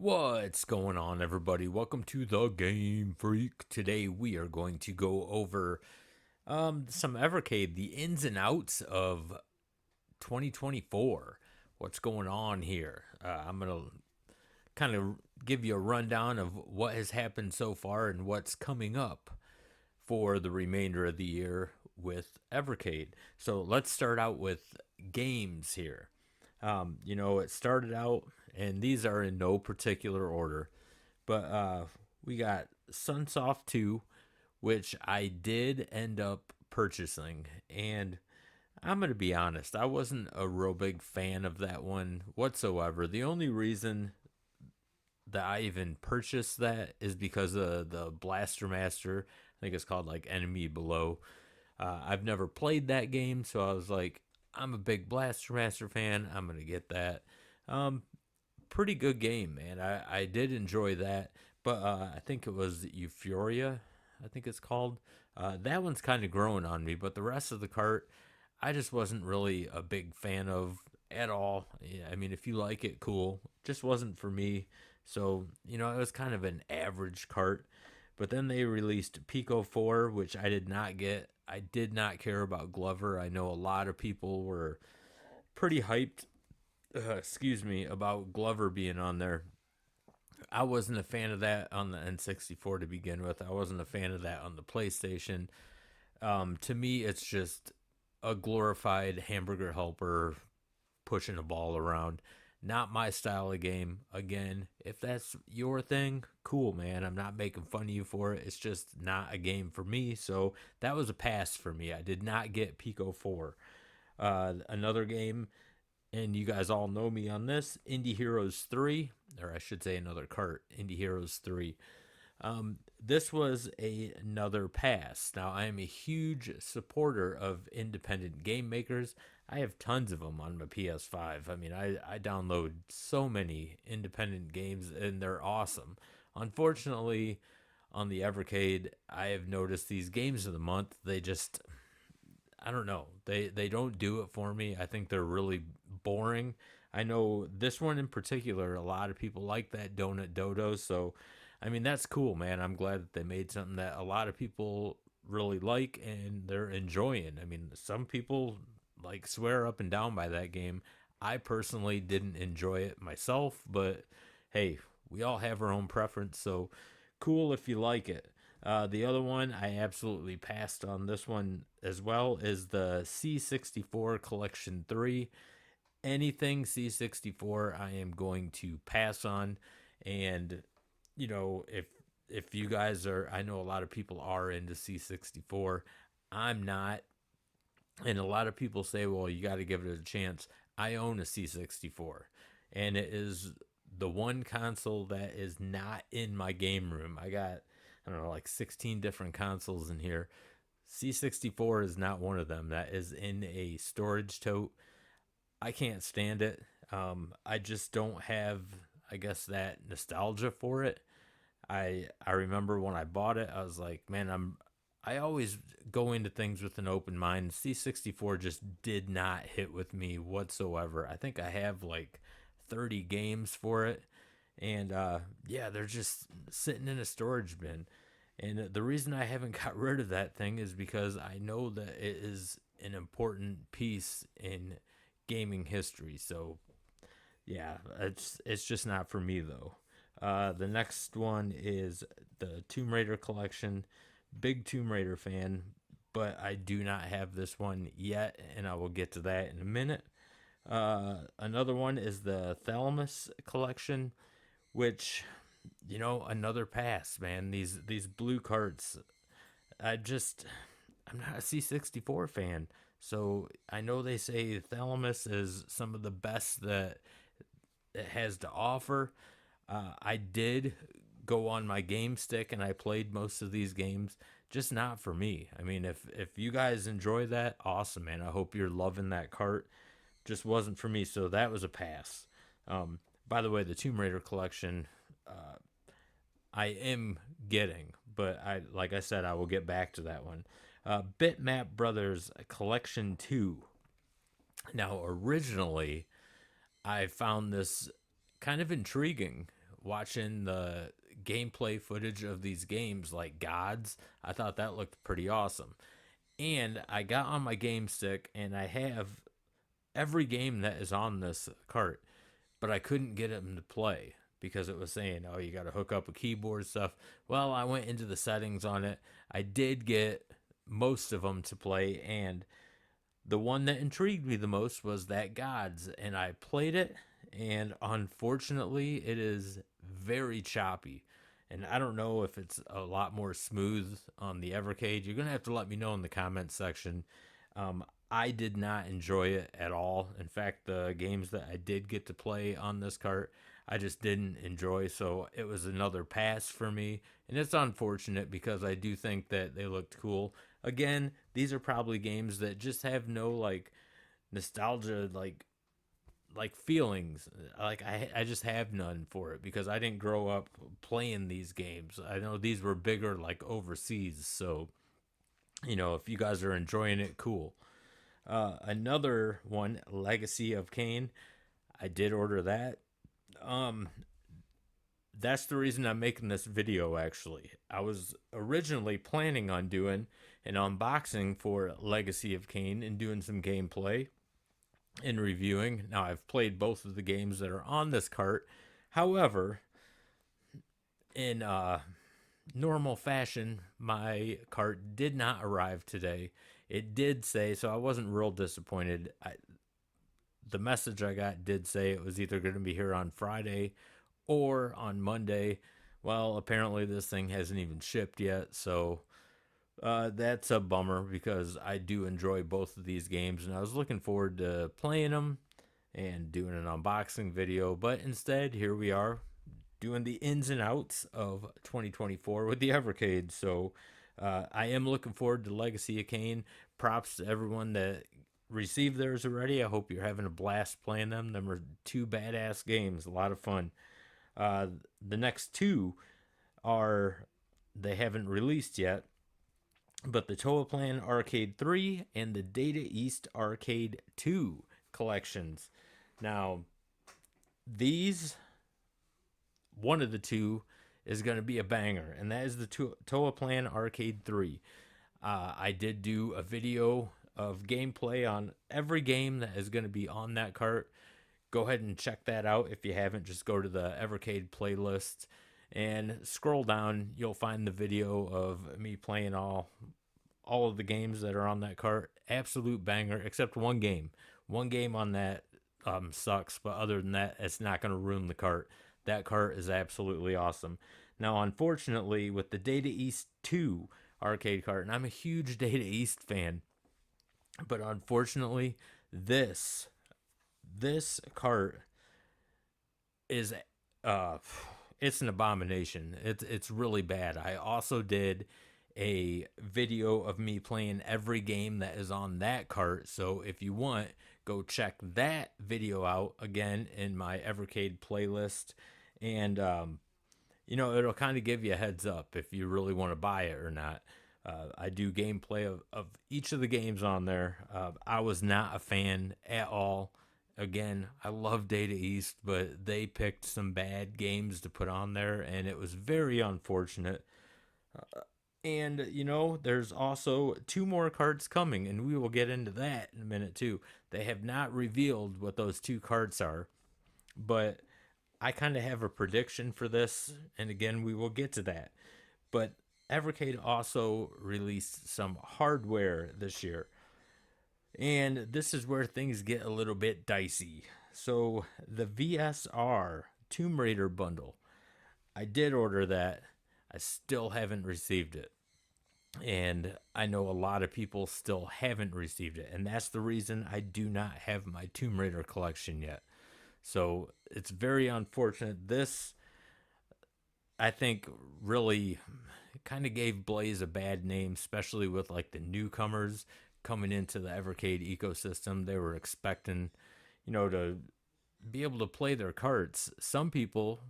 What's going on, everybody? Welcome to the Game Freak. Today we are going to go over some Evercade, the ins and outs of 2024. What's going on here? I'm gonna kind of give you a rundown of what has happened so far and what's coming up for the remainder of the year with Evercade. So let's start out with games here. It started out, and these are in no particular order, but we got Sunsof II, which I did end up purchasing. And I'm going to be honest, I wasn't a real big fan of that one whatsoever. The only reason that I even purchased that is because of the Blaster Master. I think it's called like Enemy Below. I've never played that game, so I was like, I'm a big Blaster Master fan. I'm gonna get that. Um, Pretty good game, man. I did enjoy that, but I think it was Euphoria. I think it's called. That one's kind of growing on me, but the rest of the cart, I just wasn't really a big fan of at all. Yeah, I mean, if you like it, cool. Just wasn't for me. So it was kind of an average cart. But then they released Pico IV, which I did not get. I did not care about Glover. I know a lot of people were pretty hyped, excuse me, about Glover being on there. I wasn't a fan of that on the N64 to begin with. I wasn't a fan of that on the PlayStation. To me, it's just a glorified hamburger helper pushing a ball around. Not my style of game. Again, if that's your thing, cool, man. I'm not making fun of you for it. It's just not a game for me. So that was a pass for me. I did not get Pico 4. Another game, and you guys all know me on this, Indie Heroes 3, or I should say another cart, Indie Heroes 3. This was another pass. Now, I am a huge supporter of independent game makers. I have tons of them on my PS5. I mean, I download so many independent games, and they're awesome. Unfortunately, on the Evercade, I have noticed these games of the month, they just, I don't know. They don't do it for me. I think they're really boring. I know this one in particular, a lot of people like that Donut Dodo. So, I mean, that's cool, man. I'm glad that they made something that a lot of people really like and they're enjoying. I mean, some people like swear up and down by that game. I personally didn't enjoy it myself, but hey, we all have our own preference. So, cool if you like it. The other one I absolutely passed on this one as well is the C64 Collection 3. Anything C64 I am going to pass on. And if you guys are, I know a lot of people are into C64. I'm not. And a lot of people say, well, you got to give it a chance. I own a C64, and it is the one console that is not in my game room. I got, I don't know, like 16 different consoles in here. C64 is not one of them. That is in a storage tote. I can't stand it. I just don't have, I guess, that nostalgia for it. I remember when I bought it, I was like, man, I always go into things with an open mind. C64 just did not hit with me whatsoever. I think I have like 30 games for it. And yeah, they're just sitting in a storage bin. And the reason I haven't got rid of that thing is because I know that it is an important piece in gaming history. So yeah, it's just not for me though. The next one is the Tomb Raider collection. Big Tomb Raider fan, but I do not have this one yet, and I will get to that in a minute. Another one is the Thalamus collection, which another pass, man. These blue carts, I'm not a C64 fan. So I know they say Thalamus is some of the best that it has to offer. I did go on my game stick and I played most of these games, just not for me. I mean, if you guys enjoy that, awesome, man. I hope you're loving that cart. Just wasn't for me, so that was a pass. By the way, the Tomb Raider collection, I am getting, but like I said, I will get back to that one. Bitmap Brothers Collection 2. Now, originally, I found this kind of intriguing watching the gameplay footage of these games like Gods. I thought that looked pretty awesome. And I got on my game stick and I have every game that is on this cart, but I couldn't get them to play because it was saying, oh, you got to hook up a keyboard stuff. Well, I went into the settings on it. I did get most of them to play, and the one that intrigued me the most was that Gods, and I played it, and unfortunately, it is very choppy. And I don't know if it's a lot more smooth on the Evercade. You're going to have to let me know in the comments section. I did not enjoy it at all. In fact, the games that I did get to play on this cart, I just didn't enjoy. So it was another pass for me. And it's unfortunate because I do think that they looked cool. Again, these are probably games that just have no like nostalgia like feelings. Like I just have none for it because I didn't grow up playing these games. I know these were bigger like overseas, so if you guys are enjoying it, cool. Another one, Legacy of Kain, I did order that. um that's the reason I'm making this video. Actually, I was originally planning on doing an unboxing for Legacy of Kain and doing some gameplay in reviewing. Now, I've played both of the games that are on this cart. However, in normal fashion, my cart did not arrive today. It did say, so I wasn't real disappointed. The message I got did say it was either going to be here on Friday or on Monday. Well, apparently this thing hasn't even shipped yet, so that's a bummer because I do enjoy both of these games and I was looking forward to playing them and doing an unboxing video. But instead, here we are doing the ins and outs of 2024 with the Evercade. So I am looking forward to Legacy of Kain. Props to everyone that received theirs already. I hope you're having a blast playing them. Them are two badass games, a lot of fun. The next two are, they haven't released yet, but the Toaplan Arcade 3 and the Data East Arcade 2 collections. Now, these, one of the two is going to be a banger, and that is the Toaplan Arcade 3. I did do a video of gameplay on every game that is going to be on that cart. Go ahead and check that out if you haven't. Just go to the Evercade playlist and scroll down. You'll find the video of me playing all of the games that are on that cart. Absolute banger, except one game. One game on that sucks, but other than that, it's not going to ruin the cart. That cart is absolutely awesome. Now, unfortunately, with the Data East 2 arcade cart, and I'm a huge Data East fan, but unfortunately, this cart is it's an abomination. It's really bad. I also did a video of me playing every game that is on that cart, so if you want, go check that video out again in my Evercade playlist, and it'll kind of give you a heads up if you really want to buy it or not. I do gameplay of each of the games on there. I was not a fan at all. Again, I love Data East, but they picked some bad games to put on there, and it was very unfortunate. And, there's also two more carts coming, and we will get into that in a minute, too. They have not revealed what those two carts are, but I kind of have a prediction for this, and again, we will get to that. But Evercade also released some hardware this year, and this is where things get a little bit dicey. So, the VSR Tomb Raider bundle, I did order that. I still haven't received it. And I know a lot of people still haven't received it. And that's the reason I do not have my Tomb Raider collection yet. So it's very unfortunate. This, I think, really kind of gave Blaze a bad name, especially with like the newcomers coming into the Evercade ecosystem. They were expecting, to be able to play their carts. Some people,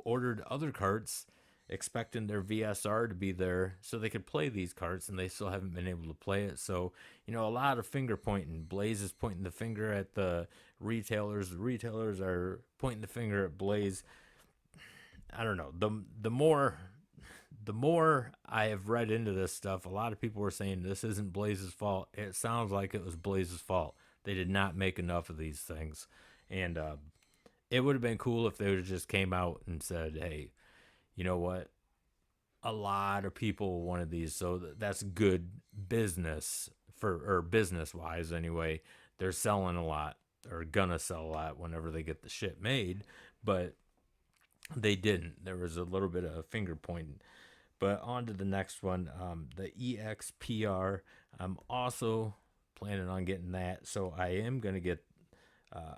ordered other carts expecting their VSR to be there so they could play these carts, and they still haven't been able to play it. So, a lot of finger pointing. Blaze is pointing the finger at the retailers. The retailers are pointing the finger at Blaze. I don't know. The more I have read into this stuff, a lot of people were saying this isn't Blaze's fault. It sounds like it was Blaze's fault. They did not make enough of these things, and it would have been cool if they would have just came out and said, "Hey, you know what? A lot of people wanted these, so that's good business for or business wise anyway. They're selling a lot or gonna sell a lot whenever they get the shit made, but they didn't. There was a little bit of finger pointing. But on to the next one, the EXPR. I'm also planning on getting that, so I am gonna get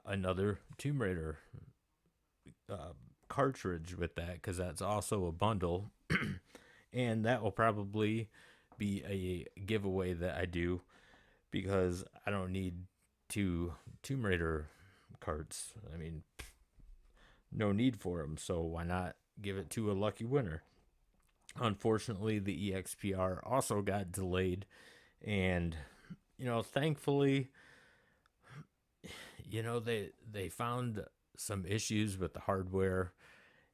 another Tomb Raider cartridge with that because that's also a bundle, and that will probably be a giveaway that I do because I don't need two Tomb Raider carts. I mean, no need for them, so why not give it to a lucky winner? Unfortunately, the EXPR also got delayed, and thankfully, they found some issues with the hardware,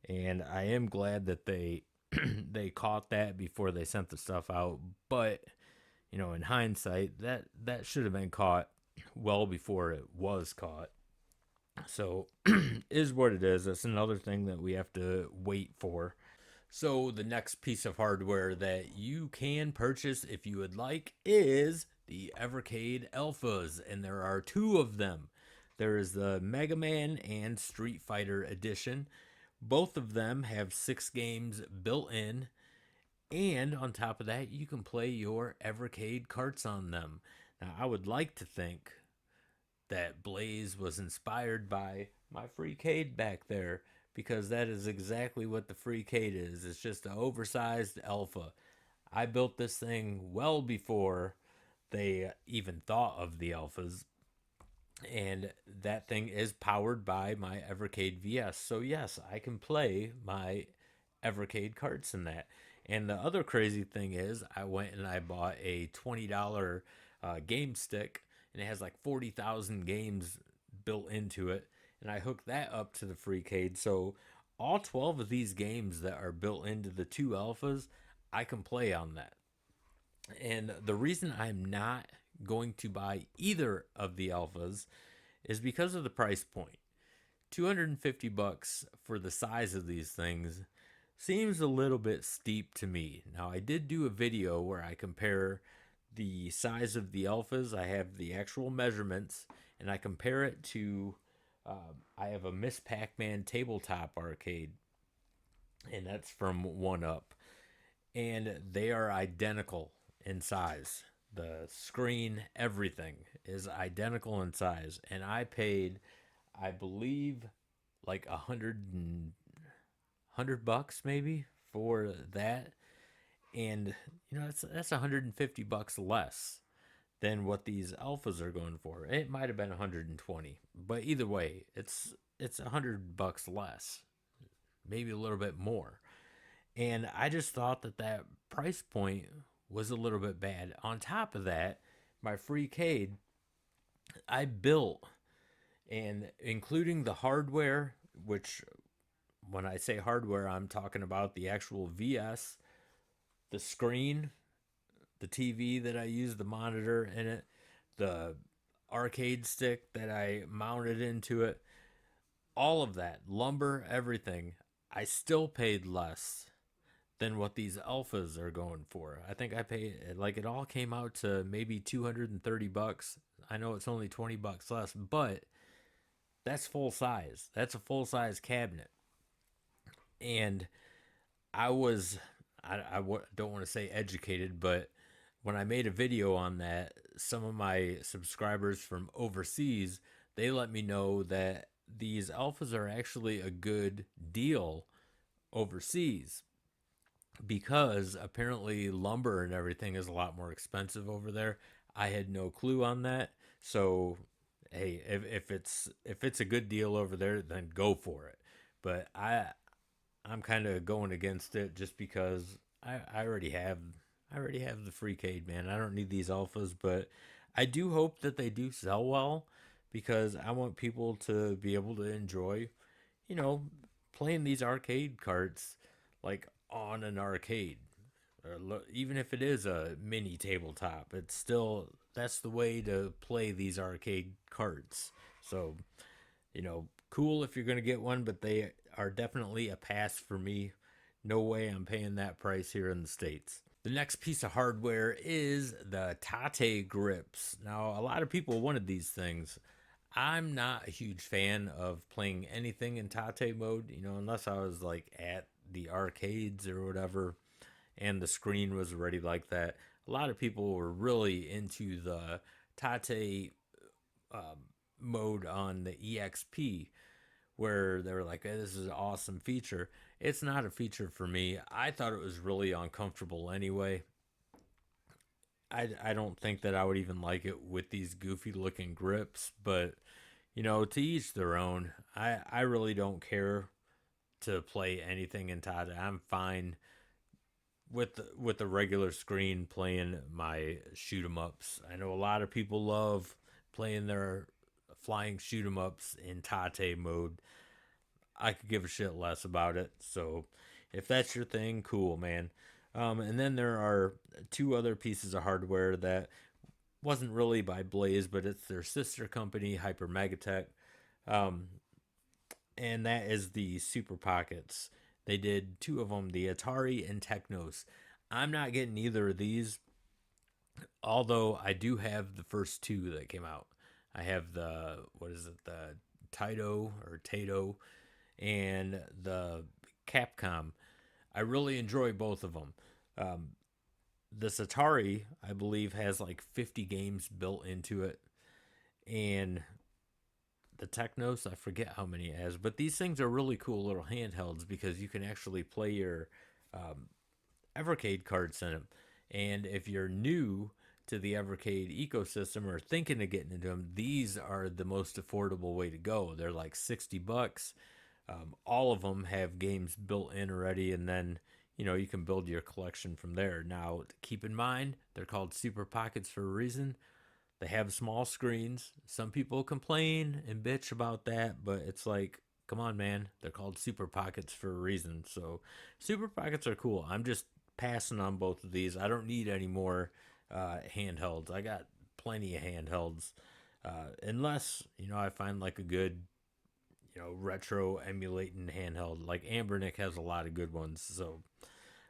and I am glad that they they caught that before they sent the stuff out. But in hindsight, that should have been caught well before it was caught. So is what it is. That's another thing that we have to wait for. So the next piece of hardware that you can purchase if you would like is the Evercade Alphas, and there are two of them. There is the Mega Man and Street Fighter edition. Both of them have 6 games built in, and on top of that, you can play your Evercade carts on them. Now, I would like to think that Blaze was inspired by my Freecade back there because that is exactly what the Freecade is. It's just an oversized alpha. I built this thing well before they even thought of the alphas, and that thing is powered by my Evercade VS. So yes, I can play my Evercade carts in that. And the other crazy thing is, I went and I bought a $20 game stick, and it has like 40,000 games built into it. And I hooked that up to the Freecade. So all 12 of these games that are built into the two alphas, I can play on that. And the reason I'm not going to buy either of the alphas is because of the price point. 250 bucks for the size of these things seems a little bit steep to me. Now, I did do a video where I compare the size of the alphas. I have the actual measurements, and I compare it to I have a Miss Pac-Man tabletop arcade, and that's from 1UP, and they are identical in size. The screen, everything is identical in size, and I paid, I believe, like $100 maybe for that, and that's $150 less than what these alphas are going for. It might have been 120, but either way, it's $100 less, maybe a little bit more. And I just thought that price point was a little bit bad. On top of that, my Freecade, I built, and including the hardware, which when I say hardware, I'm talking about the actual VS, the screen, the TV that I use, the monitor in it, the arcade stick that I mounted into it, all of that, lumber, everything, I still paid less than what these alphas are going for. I think I paid, like, it all came out to maybe $230. I know it's only $20 less, but that's full size. That's a full size cabinet. And I was, don't want to say educated, but when I made a video on that, some of my subscribers from overseas, they let me know that these alphas are actually a good deal overseas because apparently lumber and everything is a lot more expensive over there. I had no clue on that. So, hey, if it's a good deal over there, then go for it. But I'm kind of going against it just because I already have the Freecade, man. I don't need these alphas, but I do hope that they do sell well because I want people to be able to enjoy, you know, playing these arcade carts like on an arcade, or even if it is a mini tabletop, it's still that's the way to play these arcade carts. So, cool if you're going to get one, but they are definitely a pass for me. No way I'm paying that price here in the States. The next piece of hardware is the Tate grips. Now, a lot of people wanted these things. I'm not a huge fan of playing anything in Tate mode, unless I was like at the arcades or whatever and the screen was already like that. A lot of people were really into the Tate mode on the EXP, where they were like, hey, this is an awesome feature. It's not a feature for me. I thought it was really uncomfortable anyway. I don't think that I would even like it with these goofy looking grips, but to each their own. I really don't care to play anything in Tate. I'm fine with the regular screen playing my shoot 'em ups. I know a lot of people love playing their flying shoot 'em ups in Tate mode. I could give a shit less about it. So if that's your thing, cool, man. And then there are two other pieces of hardware that wasn't really by Blaze, but it's their sister company, Hyper Megatech. Um, and that is the Super Pockets. They did two of them, the Atari and Technos. I'm not getting either of these, although I do have the first two that came out. I have the Taito, and the Capcom. I really enjoy both of them. Um, this Atari, I believe, has like 50 games built into it, and the Technos, I forget how many it has, but these things are really cool little handhelds because you can actually play your um, Evercade cards in them. And if you're new to the Evercade ecosystem or thinking of getting into them, these are the most affordable way to go. They're like $60. All of them have games built in already, and then you can build your collection from there. Now, keep in mind, they're called Super Pockets for a reason. They have small screens. Some people complain and bitch about that, but it's like, come on, man. They're called Super Pockets for a reason. So, Super Pockets are cool. I'm just passing on both of these. I don't need any more handhelds. I got plenty of handhelds. Unless, I find like a good, retro emulating handheld. Like Ambernick has a lot of good ones. So,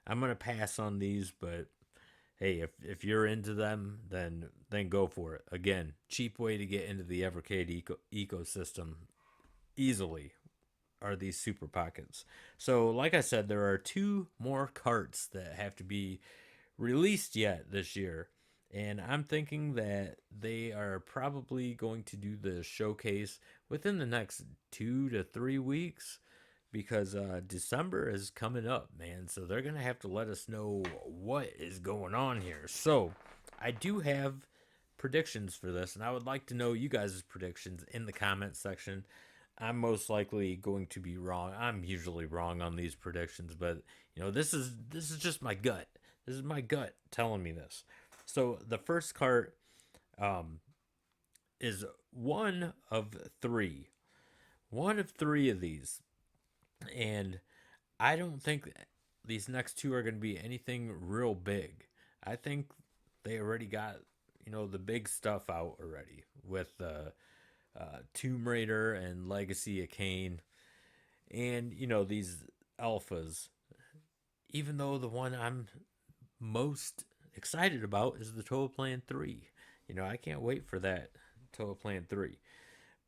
I'm going to pass on these, but hey, if you're into them, then go for it. Again, cheap way to get into the Evercade ecosystem easily are these Super Pockets. So, like I said, there are two more carts that have to be released yet this year. And I'm thinking that they are probably going to do the showcase within the next 2 to 3 weeks because December is coming up, man. So they're going to have to let us know what is going on here. So I do have predictions for this, and I would like to know you guys' predictions in the comment section. I'm most likely going to be wrong. I'm usually wrong on these predictions, but this is just my gut. This is my gut telling me this. So the first cart is one of three. One of three of these. And I don't think these next two are going to be anything real big. I think they already got, the big stuff out already with Tomb Raider and Legacy of Kain. And, these alphas. Even though the one I'm most excited about is the Total Plan 3. I can't wait for that Total Plan 3.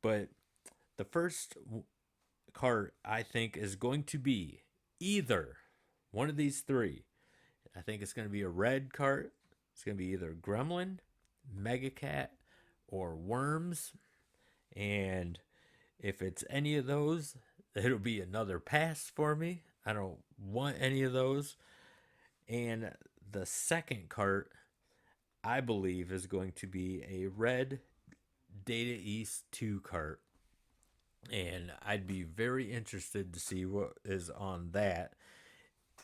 But the first cart I think is going to be either one of these three. I think it's going to be a red cart. It's going to be either Gremlin, Mega Cat, or Worms. And if it's any of those, it'll be another pass for me. I don't want any of those. And the second cart, I believe, is going to be a red Data East 2 cart. And I'd be very interested to see what is on that.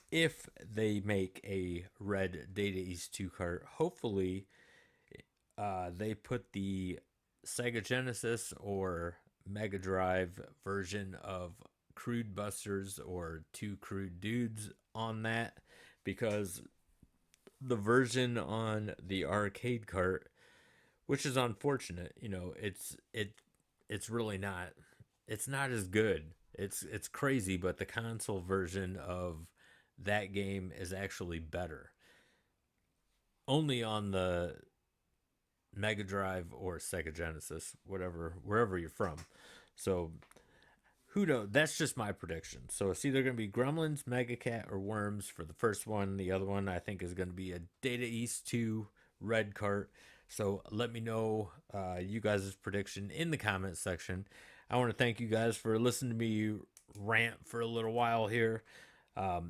If they make a red Data East 2 cart, hopefully they put the Sega Genesis or Mega Drive version of crude busters or two crude dudes on that, because the version on the arcade cart, which is unfortunate, it's really not, it's not as good. It's crazy, but the console version of that game is actually better. Only on the Mega Drive or Sega Genesis, wherever you're from. So who knows? That's just my prediction. So it's either going to be Gremlins, Mega Cat, or Worms for the first one. The other one I think is going to be a Data East 2 red cart. So let me know you guys' prediction in the comments section. I want to thank you guys for listening to me rant for a little while here.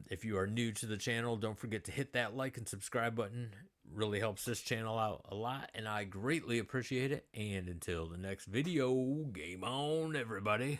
If you are new to the channel, don't forget to hit that like and subscribe button. Really helps this channel out a lot, and I greatly appreciate it. And until the next video, game on, everybody.